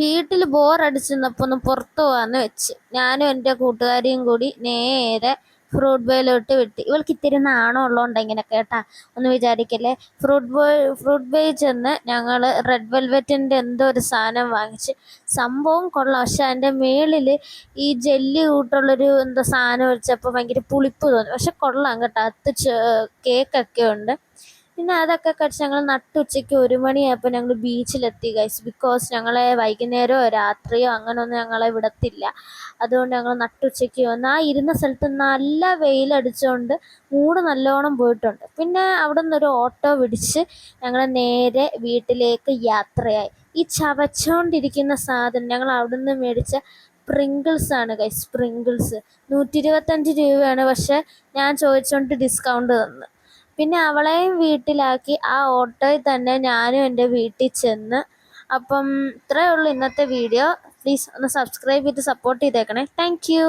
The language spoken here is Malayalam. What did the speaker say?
വീട്ടിൽ ബോറടിച്ചിരുന്നപ്പോൾ ഒന്ന് പുറത്തു പോകാമെന്ന് വെച്ച് ഞാനും എൻ്റെ കൂട്ടുകാരിയും കൂടി നേരെ ഫ്രൂട്ട് ബേയിലോട്ട് വിട്ട്. ഇവൾക്ക് ഇത്തിരി നാണം ഉള്ളതുകൊണ്ട് ഇങ്ങനെയൊക്കെ കേട്ടാ, ഒന്ന് വിചാരിക്കല്ലേ. ഫ്രൂട്ട് ബേയിൽ ചെന്ന് ഞങ്ങൾ റെഡ് വെൽവെറ്റിൻ്റെ എന്തോ ഒരു സാധനം വാങ്ങിച്ച്. സംഭവം കൊള്ളാം, പക്ഷെ അതിൻ്റെ മേളിൽ ഈ ജെല്ലി കൂട്ടുള്ളൊരു എന്തോ സാധനം വെച്ചപ്പോൾ ഭയങ്കര പുളിപ്പ് തോന്നി. പക്ഷെ കൊള്ളാം കേട്ടോ, കേക്കൊക്കെ ഉണ്ട്. പിന്നെ അതൊക്കെ കഴിച്ച് ഞങ്ങൾ നട്ടുച്ചയ്ക്ക് 1 മണിയായപ്പോൾ ഞങ്ങൾ ബീച്ചിലെത്തി ഗൈസ്. ബിക്കോസ് ഞങ്ങളെ വൈകുന്നേരമോ രാത്രിയോ അങ്ങനെയൊന്നും ഞങ്ങളെ വിടത്തില്ല. അതുകൊണ്ട് ഞങ്ങൾ നട്ടുച്ചയ്ക്ക് വന്ന് ആ ഇരുന്ന സ്ഥലത്ത് നല്ല വെയിലടിച്ചുകൊണ്ട് മൂട് നല്ലോണം പോയിട്ടുണ്ട്. പിന്നെ അവിടെ നിന്നൊരു ഓട്ടോ പിടിച്ച് ഞങ്ങൾ നേരെ വീട്ടിലേക്ക് യാത്രയായി. ഈ ചവച്ചുകൊണ്ടിരിക്കുന്ന സാധനം ഞങ്ങൾ അവിടെ നിന്ന് മേടിച്ച സ്പ്രിങ്കിൾസ് ആണ് ഗൈസ്. സ്പ്രിങ്കിൾസ് 125 രൂപയാണ്. പക്ഷെ ഞാൻ ചോദിച്ചുകൊണ്ട് ഡിസ്കൗണ്ട് തന്നു. പിന്നെ അവളെയും വീട്ടിലാക്കി ആ ഓട്ടോയിൽ തന്നെ ഞാനും എൻ്റെ വീട്ടിൽ ചെന്ന്. അപ്പം ഇത്രയേ ഉള്ളൂ ഇന്നത്തെ വീഡിയോ. പ്ലീസ് ഒന്ന് സബ്സ്ക്രൈബ് ചെയ്ത് സപ്പോർട്ട് ചെയ്തേക്കണേ. Thank you.